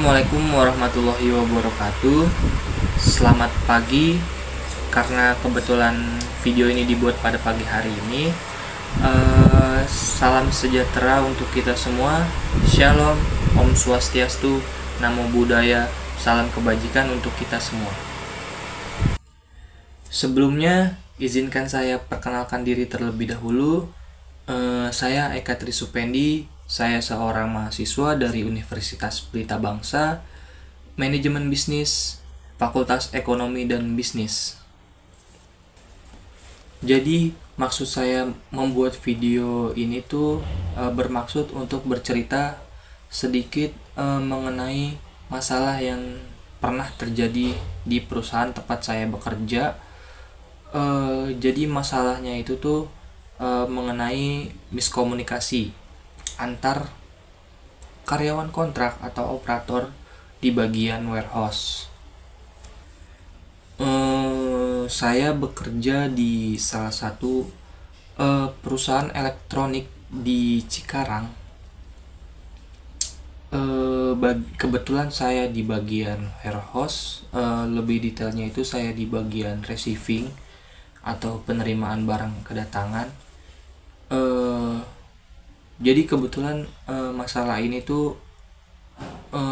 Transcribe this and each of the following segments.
Assalamualaikum warahmatullahi wabarakatuh. Selamat pagi. Karena kebetulan video ini dibuat pada pagi hari ini, salam sejahtera untuk kita semua. Shalom, Om Swastiastu, Namo Buddhaya, salam kebajikan untuk kita semua. Sebelumnya, izinkan saya perkenalkan diri terlebih dahulu. Saya Eka Trisupendi. Saya seorang mahasiswa dari Universitas Pelita Bangsa, Manajemen Bisnis, Fakultas Ekonomi dan Bisnis. Jadi, maksud saya membuat video ini tuh bermaksud untuk bercerita sedikit mengenai masalah yang pernah terjadi di perusahaan tempat saya bekerja. Jadi masalahnya itu tuh mengenai miskomunikasi antar karyawan kontrak atau operator di bagian warehouse. Saya bekerja di salah satu perusahaan elektronik di Cikarang. Kebetulan saya di bagian warehouse, lebih detailnya itu saya di bagian receiving atau penerimaan barang kedatangan. Jadi kebetulan masalah ini tuh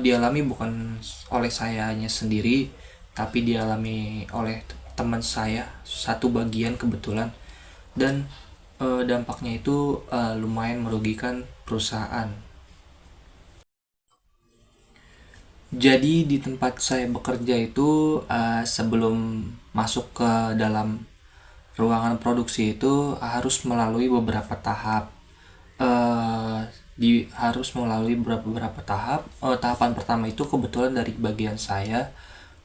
dialami bukan oleh sayanya sendiri, tapi dialami oleh teman saya satu bagian kebetulan, dan dampaknya itu lumayan merugikan perusahaan. Jadi di tempat saya bekerja itu sebelum masuk ke dalam ruangan produksi itu harus melalui beberapa tahap. Harus melalui beberapa tahap. Tahapan pertama itu kebetulan dari bagian saya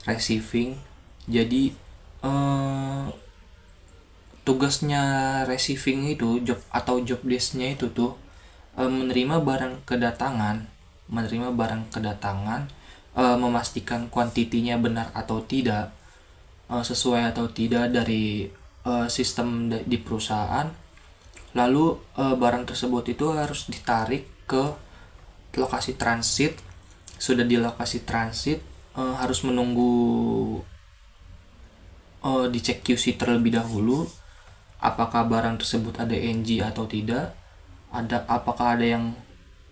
receiving. Jadi tugasnya receiving itu job desknya itu tuh menerima barang kedatangan, memastikan kuantitinya benar atau tidak, sesuai atau tidak dari sistem di perusahaan. Lalu barang tersebut itu harus ditarik ke lokasi transit. Sudah di lokasi transit harus menunggu dicek QC terlebih dahulu, apakah barang tersebut ada NG atau tidak, apakah ada yang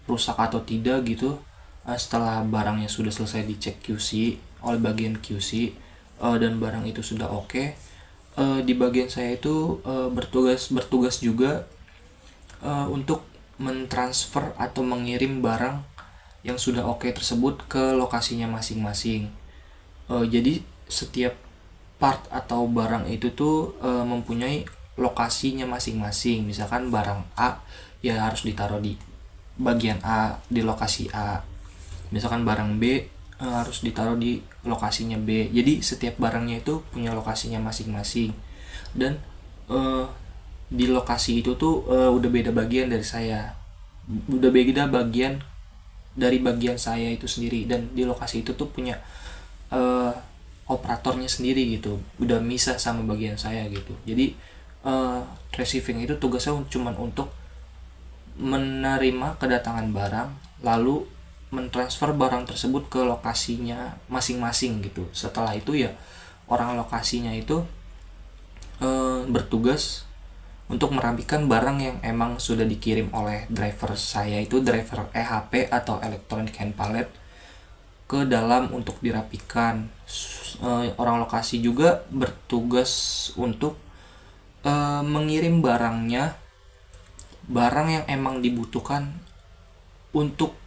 rusak atau tidak gitu. Setelah barangnya sudah selesai dicek QC oleh bagian QC dan barang itu sudah oke, di bagian saya itu bertugas juga untuk mentransfer atau mengirim barang yang sudah oke tersebut ke lokasinya masing-masing. Jadi setiap part atau barang itu tuh mempunyai lokasinya masing-masing. Misalkan barang A ya harus ditaruh di bagian A, di lokasi A. Misalkan barang B harus ditaruh di lokasinya B. Jadi setiap barangnya itu punya lokasinya masing-masing, dan di lokasi itu tuh udah beda bagian dari saya, udah beda bagian dari bagian saya itu sendiri, dan di lokasi itu tuh punya operatornya sendiri gitu, udah misah sama bagian saya gitu. Jadi receiving itu tugasnya cuma untuk menerima kedatangan barang, lalu mentransfer barang tersebut ke lokasinya masing-masing gitu. Setelah itu ya orang lokasinya itu bertugas untuk merapikan barang yang emang sudah dikirim oleh driver saya, itu driver EHP atau Electronic Hand Pallet, ke dalam untuk dirapikan. Orang lokasi juga bertugas untuk mengirim barang yang emang dibutuhkan untuk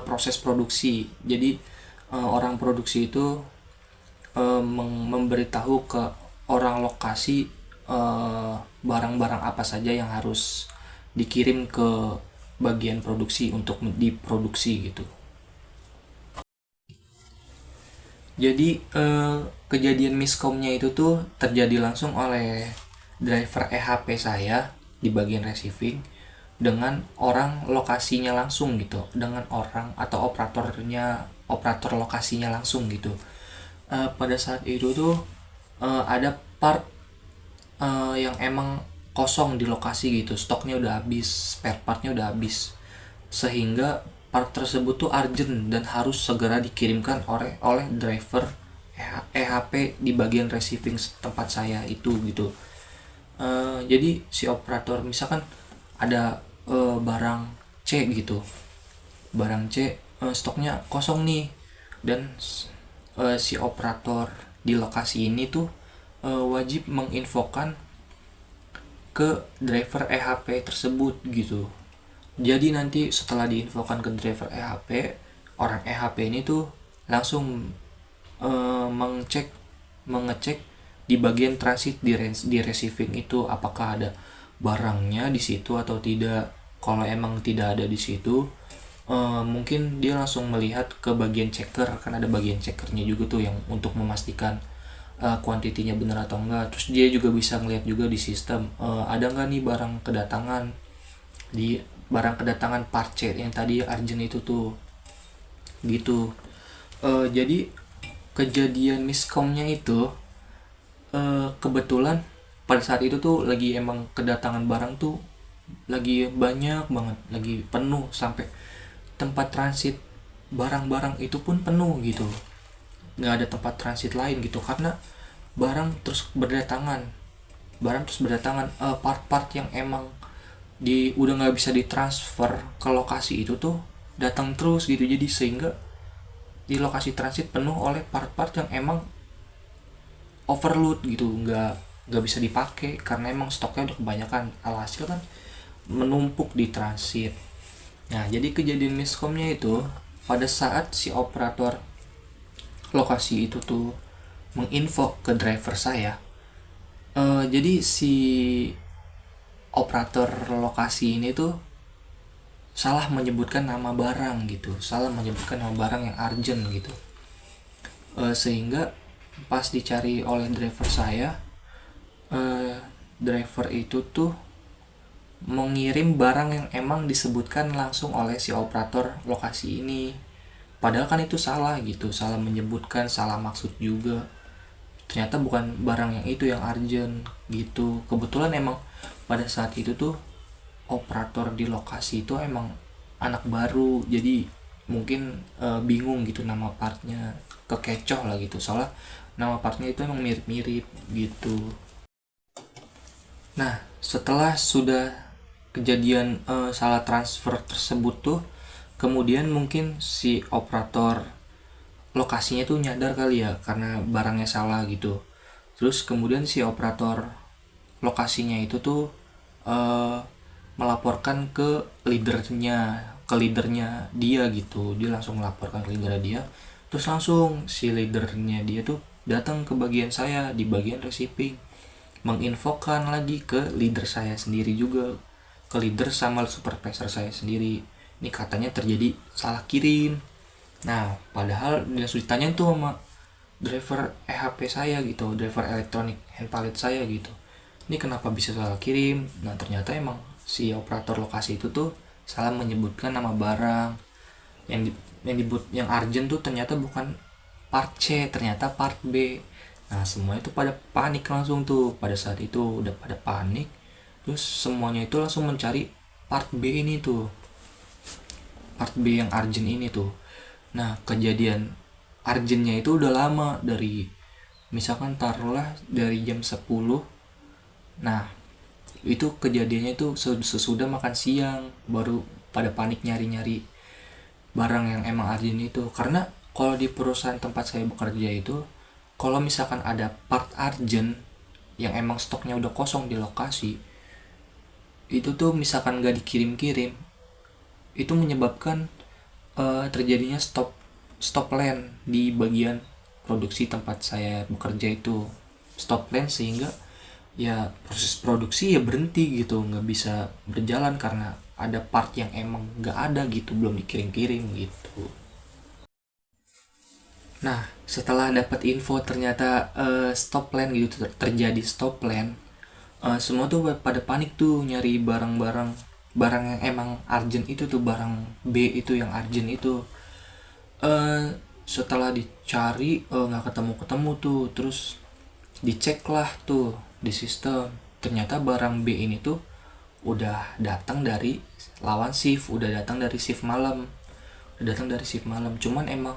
proses produksi. Jadi orang produksi itu memberitahu ke orang lokasi barang-barang apa saja yang harus dikirim ke bagian produksi untuk diproduksi gitu. Jadi kejadian miskomnya itu tuh terjadi langsung oleh driver EHP saya di bagian receiving dengan orang lokasinya langsung gitu, dengan orang atau operator lokasinya langsung gitu. Pada saat itu tuh ada part yang emang kosong di lokasi gitu, stoknya udah habis, spare partnya udah habis, sehingga part tersebut tuh urgent dan harus segera dikirimkan oleh driver EHP di bagian receiving tempat saya itu gitu. Jadi si operator misalkan ada barang C gitu, barang C stoknya kosong nih, dan si operator di lokasi ini tuh wajib menginfokan ke driver EHP tersebut gitu. Jadi nanti setelah diinfokan ke driver EHP, orang EHP ini tuh langsung mengecek di bagian transit di receiving itu apakah ada barangnya di situ atau tidak. Kalau emang tidak ada di situ, mungkin dia langsung melihat ke bagian checker, kan ada bagian checkernya juga tuh yang untuk memastikan kuantitinya benar atau enggak. Terus dia juga bisa ngeliat juga di sistem ada nggak nih barang kedatangan, di barang kedatangan part C yang tadi urgent itu tuh gitu. Jadi kejadian miskomnya itu kebetulan pada saat itu tuh lagi emang kedatangan barang tuh lagi banyak banget, lagi penuh sampai tempat transit barang-barang itu pun penuh gitu, nggak ada tempat transit lain gitu karena barang terus berdatangan part-part yang emang udah nggak bisa ditransfer ke lokasi itu tuh datang terus gitu. Jadi sehingga di lokasi transit penuh oleh part-part yang emang overload gitu, nggak bisa dipakai karena emang stoknya udah kebanyakan, alhasil kan menumpuk di transit. Nah jadi kejadian miskomnya itu pada saat si operator lokasi itu tuh menginfo ke driver saya. Jadi si operator lokasi ini tuh salah menyebutkan nama barang gitu, salah menyebutkan nama barang yang urgent gitu. Sehingga pas dicari oleh driver saya, driver itu tuh mengirim barang yang emang disebutkan langsung oleh si operator lokasi ini, padahal kan itu salah gitu, salah menyebutkan, salah maksud juga. Ternyata bukan barang yang itu yang urgent gitu. Kebetulan emang pada saat itu tuh operator di lokasi itu emang anak baru, jadi mungkin bingung gitu nama partnya, kekecoh lah gitu, soalnya nama partnya itu emang mirip-mirip gitu. Nah setelah sudah kejadian salah transfer tersebut tuh, kemudian mungkin si operator lokasinya tuh nyadar kali ya karena barangnya salah gitu. Terus kemudian si operator lokasinya itu tuh eh, melaporkan ke leadernya dia gitu. Dia langsung melaporkan ke leader dia, terus langsung si leadernya dia tuh datang ke bagian saya di bagian receiving, menginfokan lagi ke leader saya sendiri juga, ke leader sama supervisor saya sendiri, ini katanya terjadi salah kirim. Nah padahal dia sudah ditanya tuh sama driver EHP saya gitu, driver elektronik hand pallet saya gitu, ini kenapa bisa salah kirim. Nah ternyata emang si operator lokasi itu tuh salah menyebutkan nama barang yang yang urgent tuh ternyata bukan part C, ternyata part B. Nah semua itu pada panik langsung tuh, pada saat itu udah pada panik, terus semuanya itu langsung mencari part B ini tuh, part B yang urgent ini tuh. Nah kejadian urgentnya itu udah lama, dari misalkan taruhlah dari jam 10. Nah itu kejadiannya itu sesudah makan siang baru pada panik nyari-nyari barang yang emang urgent itu. Karena kalau di perusahaan tempat saya bekerja itu, kalau misalkan ada part urgent yang emang stoknya udah kosong di lokasi itu tuh, misalkan gak dikirim-kirim, itu menyebabkan terjadinya stop line di bagian produksi tempat saya bekerja itu, stop line, sehingga ya proses produksi ya berhenti gitu, nggak bisa berjalan karena ada part yang emang nggak ada gitu, belum dikirim-kirim gitu. Nah setelah dapat info ternyata stop line gitu, terjadi stop line, semua tuh pada panik tuh nyari barang yang emang urgent itu tuh, barang B itu yang urgent itu. Setelah dicari nggak ketemu tuh, terus dicek lah tuh di sistem, ternyata barang B ini tuh udah datang dari lawan shift, udah datang dari shift malam. datang dari shift malam. Cuman emang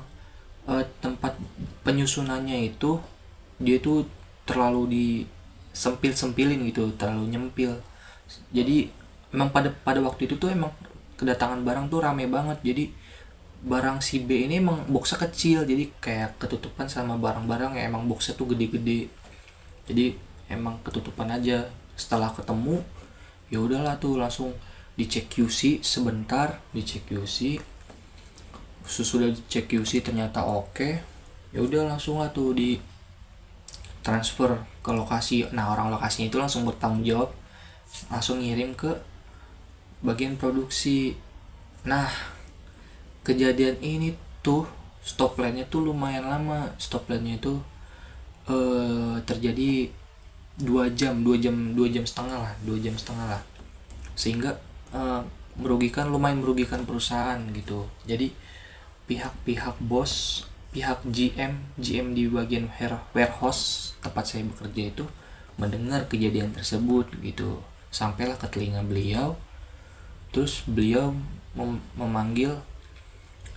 tempat penyusunannya itu dia tuh terlalu disempil-sempilin gitu, terlalu nyempil. Jadi emang pada waktu itu tuh emang kedatangan barang tuh rame banget. Jadi barang si B ini emang boxnya kecil, jadi kayak ketutupan sama barang-barang yang emang boxnya tuh gede-gede. Jadi emang ketutupan aja. Setelah ketemu, ya udahlah tuh langsung dicek QC sebentar, dicek QC. Sesudah dicek QC ternyata oke. Ya udah langsung lah tuh di transfer ke lokasi. Nah, orang lokasinya itu langsung bertanggung jawab, langsung ngirim ke bagian produksi. Nah, kejadian ini tuh stop line-nya tuh lumayan lama. Stop line-nya itu terjadi 2 jam setengah lah, 2 jam setengah lah, sehingga lumayan merugikan perusahaan gitu. Jadi pihak bos, pihak GM di bagian warehouse tempat saya bekerja itu mendengar kejadian tersebut gitu, sampailah ke telinga beliau. Terus beliau memanggil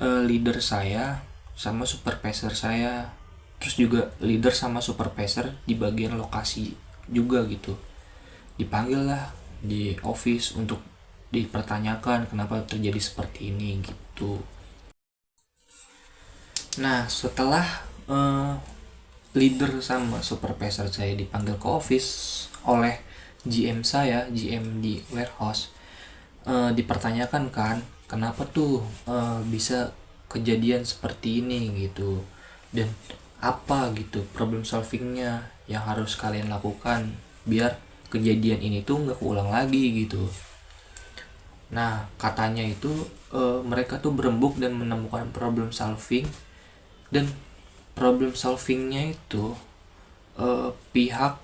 leader saya sama supervisor saya, terus juga leader sama supervisor di bagian lokasi juga gitu, dipanggil lah di office untuk dipertanyakan kenapa terjadi seperti ini gitu. Nah, setelah leader sama supervisor saya dipanggil ke office oleh GM saya, GM di warehouse, dipertanyakan kan kenapa tuh bisa kejadian seperti ini gitu, dan apa gitu problem solvingnya yang harus kalian lakukan biar kejadian ini tuh nggak keulang lagi gitu. Nah, katanya itu mereka tuh berembuk dan menemukan problem solving, dan problem solvingnya itu pihak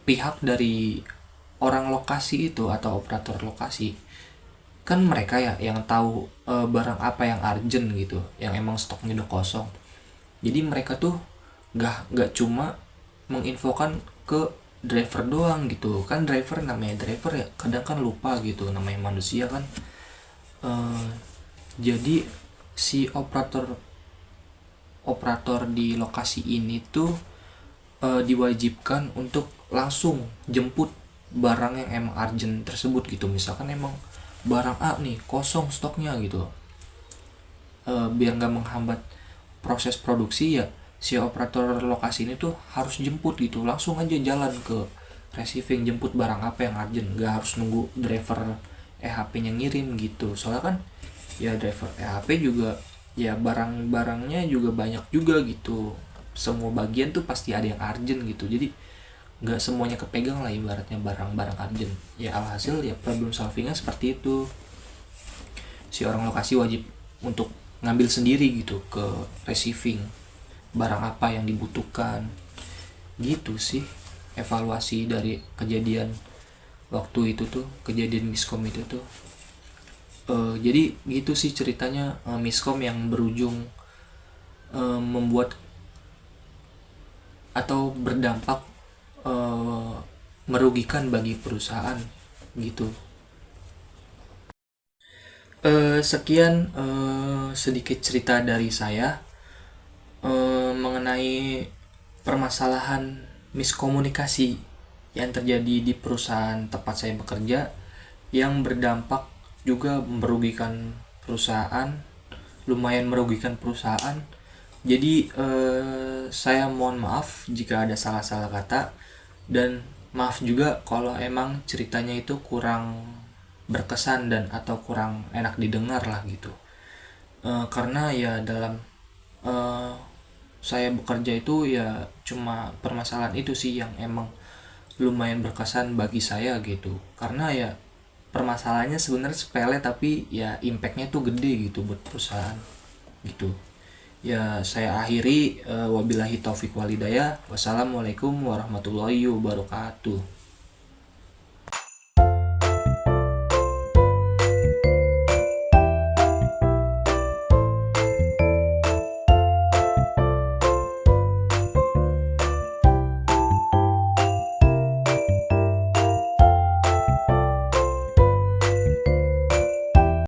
pihak dari orang lokasi itu atau operator lokasi, kan mereka ya yang tahu barang apa yang urgent gitu, yang emang stoknya udah kosong. Jadi mereka tuh nggak cuma menginfokan ke driver doang gitu kan. Driver, namanya driver ya kadang kan lupa gitu, namanya manusia kan. Jadi si operator di lokasi ini tuh diwajibkan untuk langsung jemput barang yang emang urgent tersebut gitu. Misalkan emang barang A nih kosong stoknya gitu, biar nggak menghambat proses produksi, ya si operator lokasi ini tuh harus jemput gitu, langsung aja jalan ke receiving, jemput barang apa yang urgent, nggak harus nunggu driver EHP-nya ngirim gitu. Soalnya kan ya driver EHP juga ya barang-barangnya juga banyak juga gitu, semua bagian tuh pasti ada yang urgent gitu. Jadi nggak semuanya kepegang lah ibaratnya barang-barang urgent. Ya alhasil ya problem solvingnya seperti itu, si orang lokasi wajib untuk ngambil sendiri gitu ke receiving barang apa yang dibutuhkan gitu sih. Evaluasi dari kejadian waktu itu tuh, kejadian miskom itu tuh. Jadi gitu sih ceritanya, miskom yang berujung membuat atau berdampak merugikan bagi perusahaan gitu. Sekian sedikit cerita dari saya mengenai permasalahan miskomunikasi yang terjadi di perusahaan tempat saya bekerja, yang berdampak juga merugikan perusahaan, lumayan merugikan perusahaan. Jadi saya mohon maaf jika ada salah-salah kata, dan maaf juga kalau emang ceritanya itu kurang berkesan dan atau kurang enak didengar lah gitu. Karena ya dalam saya bekerja itu ya cuma permasalahan itu sih yang emang lumayan berkesan bagi saya gitu. Karena ya permasalahannya sebenarnya sepele tapi ya impactnya tuh gede gitu buat perusahaan gitu. Ya saya akhiri, wabillahi taufik walhidayah. Wassalamualaikum warahmatullahi wabarakatuh.